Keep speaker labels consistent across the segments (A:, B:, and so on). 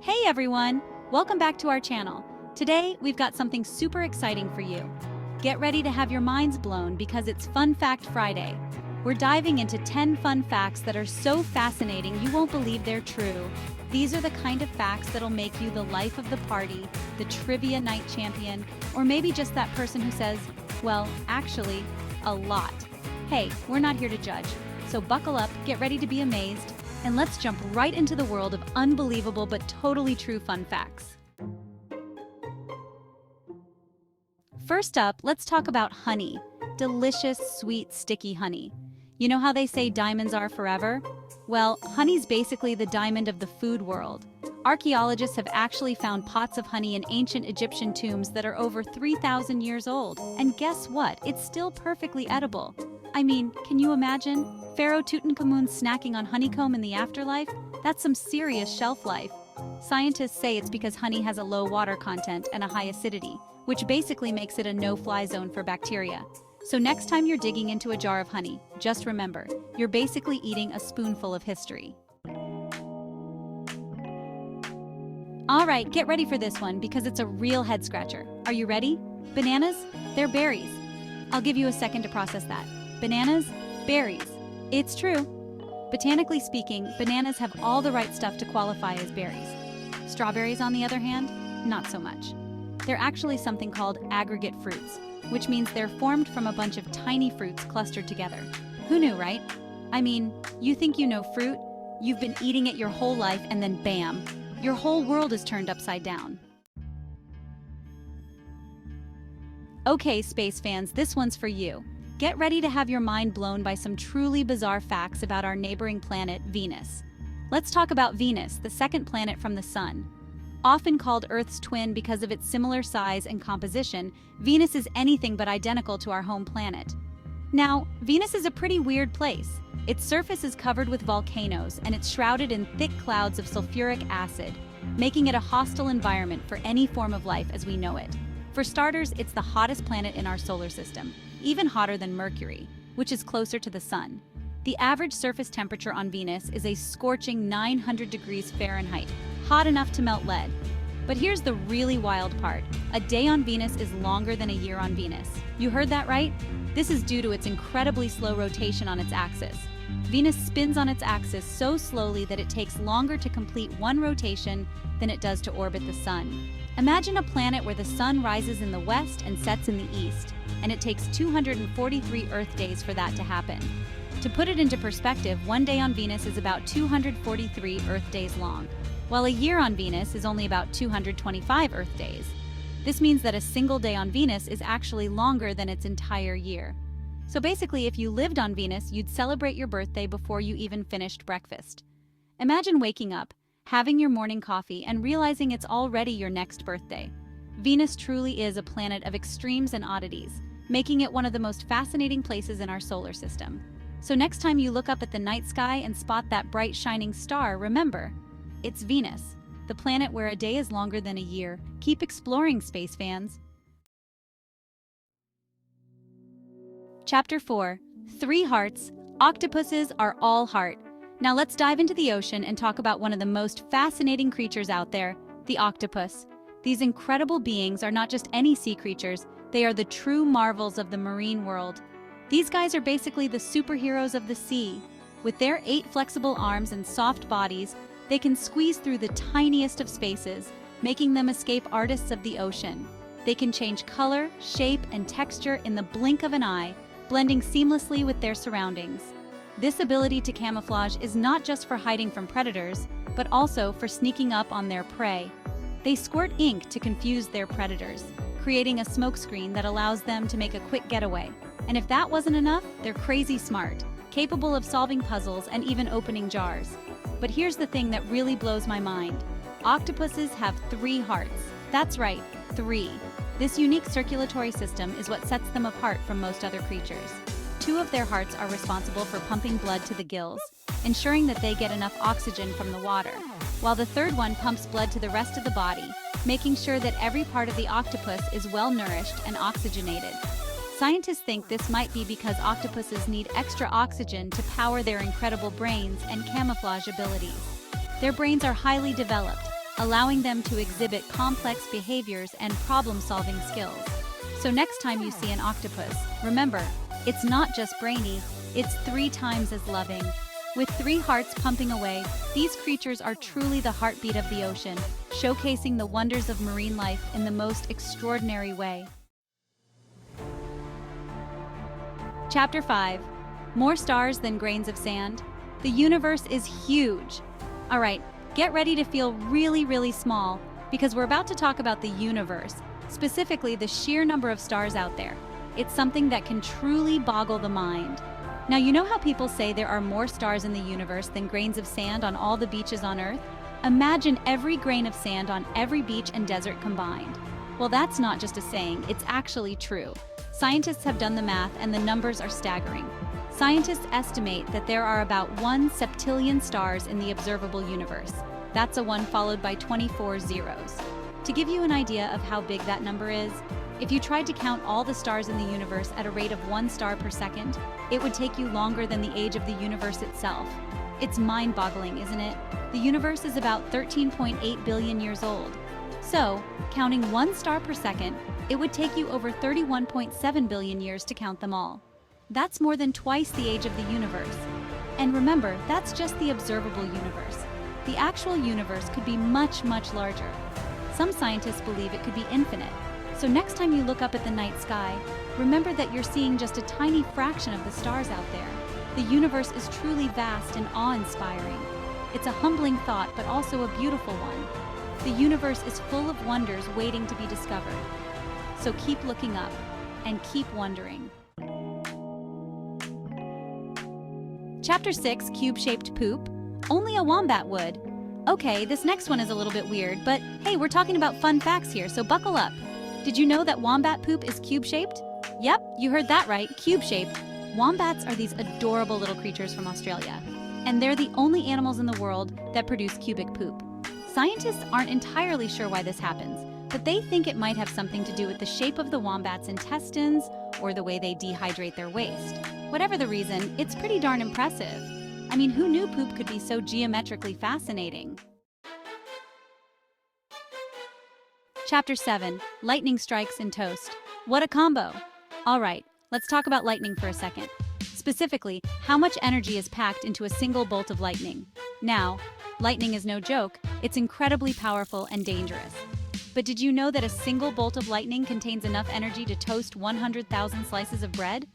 A: Hey everyone! Welcome back to our channel. Today, we've got something super exciting for you. Get ready to have your minds blown because it's Fun Fact Friday. We're diving into 10 fun facts that are so fascinating you won't believe they're true. These are the kind of facts that'll make you the life of the party, the trivia night champion, or maybe just that person who says, well, actually, a lot. Hey, we're not here to judge, so buckle up, get ready to be amazed, and let's jump right into the world of unbelievable but totally true fun facts. First up, let's talk about honey. Delicious, sweet, sticky honey. You know how they say diamonds are forever? Well, honey's basically the diamond of the food world. Archaeologists have actually found pots of honey in ancient Egyptian tombs that are over 3,000 years old. And guess what? It's still perfectly edible. I mean, can you imagine? Pharaoh Tutankhamun snacking on honeycomb in the afterlife? That's some serious shelf life. Scientists say it's because honey has a low water content and a high acidity, which basically makes it a no-fly zone for bacteria. So next time you're digging into a jar of honey, just remember, you're basically eating a spoonful of history. All right, get ready for this one because it's a real head-scratcher. Are you ready? Bananas? They're berries. I'll give you a second to process that. Bananas? Berries. It's true. Botanically speaking, bananas have all the right stuff to qualify as berries. Strawberries, on the other hand, not so much. They're actually something called aggregate fruits, which means they're formed from a bunch of tiny fruits clustered together. Who knew, right? I mean, you think you know fruit, you've been eating it your whole life, and then bam, your whole world is turned upside down. Okay, space fans, this one's for you. Get ready to have your mind blown by some truly bizarre facts about our neighboring planet, Venus. Let's talk about Venus, the second planet from the Sun. Often called Earth's twin because of its similar size and composition, Venus is anything but identical to our home planet. Now, Venus is a pretty weird place. Its surface is covered with volcanoes and it's shrouded in thick clouds of sulfuric acid, making it a hostile environment for any form of life as we know it. For starters, it's the hottest planet in our solar system, even hotter than Mercury, which is closer to the Sun. The average surface temperature on Venus is a scorching 900 degrees Fahrenheit, hot enough to melt lead. But here's the really wild part. A day on Venus is longer than a year on Venus. You heard that right? This is due to its incredibly slow rotation on its axis. Venus spins on its axis so slowly that it takes longer to complete one rotation than it does to orbit the Sun. Imagine a planet where the Sun rises in the west and sets in the east, and it takes 243 Earth days for that to happen. To put it into perspective, one day on Venus is about 243 Earth days long, while a year on Venus is only about 225 Earth days. This means that a single day on Venus is actually longer than its entire year. So basically, if you lived on Venus, you'd celebrate your birthday before you even finished breakfast. Imagine waking up, having your morning coffee, and realizing it's already your next birthday. Venus truly is a planet of extremes and oddities, making it one of the most fascinating places in our solar system. So next time you look up at the night sky and spot that bright shining star, remember, it's Venus, the planet where a day is longer than a year. Keep exploring, space fans. Chapter 4. 3 Hearts. Octopuses are all heart. Now let's dive into the ocean and talk about one of the most fascinating creatures out there, the octopus. These incredible beings are not just any sea creatures, they are the true marvels of the marine world. These guys are basically the superheroes of the sea. With their 8 flexible arms and soft bodies, they can squeeze through the tiniest of spaces, making them escape artists of the ocean. They can change color, shape, and texture in the blink of an eye, blending seamlessly with their surroundings. This ability to camouflage is not just for hiding from predators, but also for sneaking up on their prey. They squirt ink to confuse their predators, creating a smokescreen that allows them to make a quick getaway. And if that wasn't enough, they're crazy smart, capable of solving puzzles and even opening jars. But here's the thing that really blows my mind. Octopuses have 3 hearts. That's right, 3. This unique circulatory system is what sets them apart from most other creatures. 2 of their hearts are responsible for pumping blood to the gills, ensuring that they get enough oxygen from the water, while the third one pumps blood to the rest of the body, making sure that every part of the octopus is well nourished and oxygenated. Scientists think this might be because octopuses need extra oxygen to power their incredible brains and camouflage abilities. Their brains are highly developed, allowing them to exhibit complex behaviors and problem-solving skills. So next time you see an octopus, remember, it's not just brainy, it's 3 times as loving. With 3 hearts pumping away, these creatures are truly the heartbeat of the ocean, showcasing the wonders of marine life in the most extraordinary way. Chapter 5. More stars than grains of sand? The universe is huge. All right, get ready to feel really, really small, because we're about to talk about the universe, specifically the sheer number of stars out there. It's something that can truly boggle the mind. Now, you know how people say there are more stars in the universe than grains of sand on all the beaches on Earth? Imagine every grain of sand on every beach and desert combined. Well, that's not just a saying, it's actually true. Scientists have done the math and the numbers are staggering. Scientists estimate that there are about 1 septillion stars in the observable universe. That's a 1 followed by 24 zeros. To give you an idea of how big that number is, if you tried to count all the stars in the universe at a rate of 1 star per second, it would take you longer than the age of the universe itself. It's mind-boggling, isn't it? The universe is about 13.8 billion years old. So, counting 1 star per second, it would take you over 31.7 billion years to count them all. That's more than twice the age of the universe. And remember, that's just the observable universe. The actual universe could be much, much larger. Some scientists believe it could be infinite. So next time you look up at the night sky, remember that you're seeing just a tiny fraction of the stars out there. The universe is truly vast and awe-inspiring. It's a humbling thought, but also a beautiful one. The universe is full of wonders waiting to be discovered. So keep looking up and keep wondering. Chapter 6, Cube-Shaped Poop. Only a wombat would. Okay, this next one is a little bit weird, but hey, we're talking about fun facts here, so buckle up. Did you know that wombat poop is cube-shaped? Yep, you heard that right, cube-shaped. Wombats are these adorable little creatures from Australia, and they're the only animals in the world that produce cubic poop. Scientists aren't entirely sure why this happens, but they think it might have something to do with the shape of the wombat's intestines or the way they dehydrate their waste. Whatever the reason, it's pretty darn impressive. I mean, who knew poop could be so geometrically fascinating? Chapter 7. Lightning strikes in toast. What a combo! All right, let's talk about lightning for a second. Specifically, how much energy is packed into a single bolt of lightning. Now, lightning is no joke, it's incredibly powerful and dangerous. But did you know that a single bolt of lightning contains enough energy to toast 100,000 slices of bread?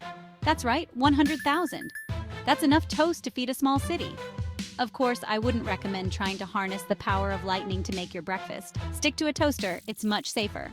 A: That's right, 100,000. That's enough toast to feed a small city. Of course, I wouldn't recommend trying to harness the power of lightning to make your breakfast. Stick to a toaster, it's much safer.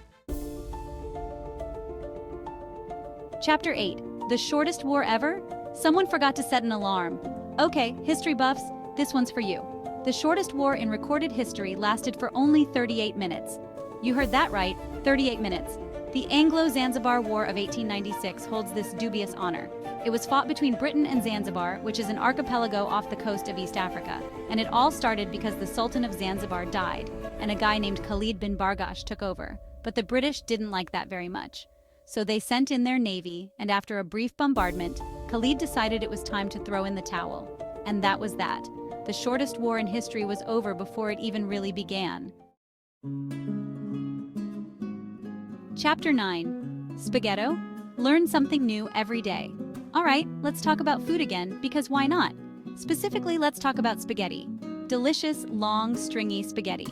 A: Chapter 8. The shortest war ever? Someone forgot to set an alarm. Okay, history buffs, this one's for you. The shortest war in recorded history lasted for only 38 minutes. You heard that right, 38 minutes. The Anglo-Zanzibar War of 1896 holds this dubious honor. It was fought between Britain and Zanzibar, which is an archipelago off the coast of East Africa, and it all started because the Sultan of Zanzibar died, and a guy named Khalid bin Bargash took over. But the British didn't like that very much. So they sent in their navy, and after a brief bombardment, Khalid decided it was time to throw in the towel. And that was that. The shortest war in history was over before it even really began. Chapter 9. Spaghetto? Learn something new every day. All right, let's talk about food again, because why not? Specifically, let's talk about spaghetti. Delicious, long, stringy spaghetti.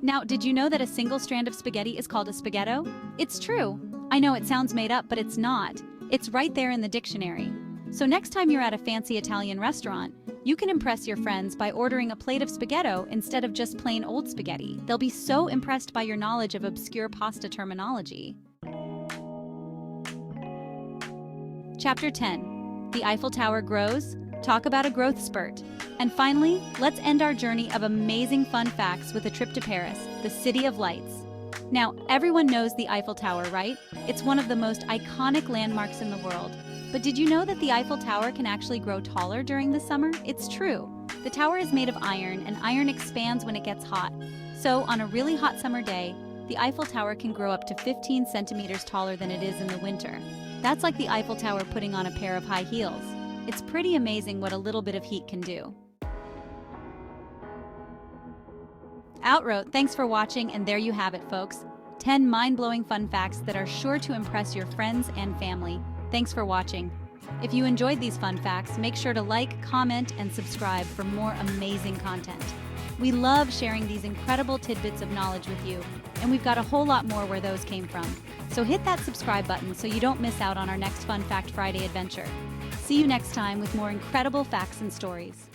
A: Now, did you know that a single strand of spaghetti is called a spaghetto? It's true. I know it sounds made up, but it's not. It's right there in the dictionary. So next time you're at a fancy Italian restaurant, you can impress your friends by ordering a plate of spaghetto instead of just plain old spaghetti. They'll be so impressed by your knowledge of obscure pasta terminology. Chapter 10. The Eiffel Tower grows? Talk about a growth spurt. And finally, let's end our journey of amazing fun facts with a trip to Paris, the City of Lights. Now, everyone knows the Eiffel Tower, right? It's one of the most iconic landmarks in the world. But did you know that the Eiffel Tower can actually grow taller during the summer? It's true. The tower is made of iron, and iron expands when it gets hot. So, on a really hot summer day, the Eiffel Tower can grow up to 15 centimeters taller than it is in the winter. That's like the Eiffel Tower putting on a pair of high heels. It's pretty amazing what a little bit of heat can do. Outrote, thanks for watching, and there you have it, folks. 10 mind-blowing fun facts that are sure to impress your friends and family. Thanks for watching. If you enjoyed these fun facts, make sure to like, comment, and subscribe for more amazing content. We love sharing these incredible tidbits of knowledge with you, and we've got a whole lot more where those came from. So hit that subscribe button so you don't miss out on our next Fun Fact Friday adventure. See you next time with more incredible facts and stories.